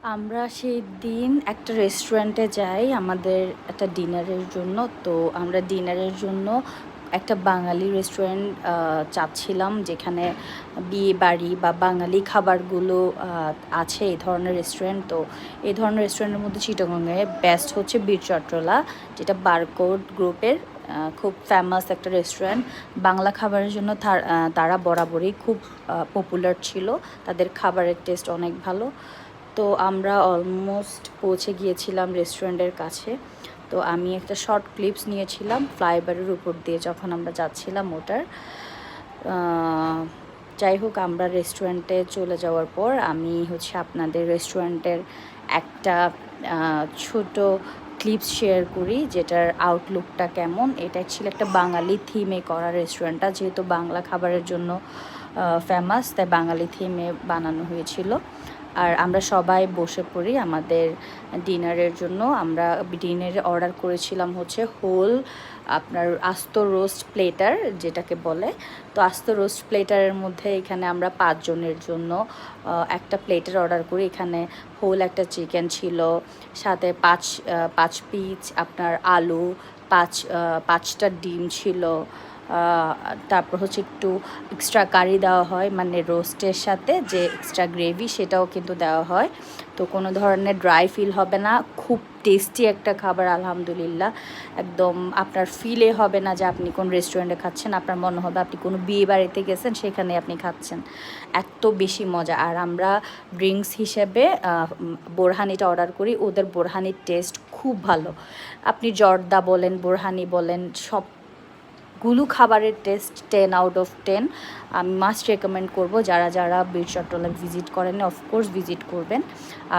আমরা সেই দিন একটা রেস্টুরেন্টে যাই আমাদের একটা ডিনারের জন্য। তো আমরা ডিনারের জন্য একটা বাঙালি রেস্টুরেন্ট চাচ্ছিলাম, যেখানে বিয়ে বাড়ি বা বাঙালি খাবারগুলো আছে এই ধরনের রেস্টুরেন্ট। তো এই ধরনের রেস্টুরেন্টের মধ্যে চিটাগংয়ে বেস্ট হচ্ছে বীর চট্টলা, যেটা বারকোড গ্রুপের খুব ফেমাস একটা রেস্টুরেন্ট। বাংলা খাবারের জন্য তারা বরাবরই খুব পপুলার ছিল, তাদের খাবারের টেস্ট অনেক ভালো। তো আমরা অলমোস্ট পৌঁছে গিয়েছিলাম রেস্টুরেন্টের কাছে। তো আমি একটা শর্ট ক্লিপস নিয়েছিলাম ফ্লাইওভারের উপর দিয়ে যখন আমরা যাচ্ছিলাম ওটার। যাই হোক, আমরা রেস্টুরেন্টে চলে যাওয়ার পর আমি আপনাদের রেস্টুরেন্টের একটা ছোট ক্লিপস শেয়ার করি, যেটার আউটলুকটা কেমন। এটা ছিল একটা বাঙালি থিমে করা রেস্টুরেন্টটা, যেহেতু বাংলা খাবারের জন্য ফেমাস, তাই বাঙালি থিমে বানানো হয়েছিল। আর আমরা সবাই বসে পড়ি আমাদের ডিনারের জন্য। আমরা ডিনারে অর্ডার করেছিলাম হোল আপনার আস্ত রোস্ট প্লেটার যেটাকে বলে। তো আস্ত রোস্ট প্লেটারের মধ্যে এখানে আমরা 5 জনের জন্য একটা প্লেটার অর্ডার করি। এখানে হোল একটা চিকেন ছিল, সাথে পাঁচ পিস আপনার আলু, 5টা ডিম ছিল। তারপর একটু এক্সট্রা কারি দেওয়া হয়, মানে রোস্টের সাথে যে এক্সট্রা গ্রেভি সেটাও কিন্তু দেওয়া হয়। তো কোনো ধরনের ড্রাই ফিল হবে না। খুব টেস্টি একটা খাবার, আলহামদুলিল্লাহ। একদম আপনার ফিলে হবে না যে আপনি কোন রেস্টুরেন্টে খাচ্ছেন, আপনার মনে হবে আপনি কোনো বিয়ে বাড়িতে গেছেন সেখানে আপনি খাচ্ছেন। এত বেশি মজা। আর আমরা ড্রিঙ্কস হিসেবে বোরহানিটা অর্ডার করি। ওদের বোরহানির টেস্ট খুব ভালো। আপনি জর্দা বলেন, বোরহানি বলেন, সবগুলো খাবারের টেস্ট 10 আউট অফ 10। আমি মাস্ট রেকমেন্ড করব, যারা যারা বীর চট্টলা ভিজিট করেন অফকোর্স ভিজিট করবেন।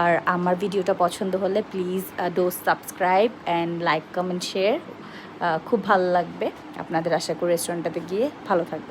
আর আমার ভিডিওটা পছন্দ হলে please do subscribe and like, comment, share. খুব ভালো লাগবে আপনাদের। আশা করি রেস্টুরেন্টটাতে গিয়ে ভালো থাকবে।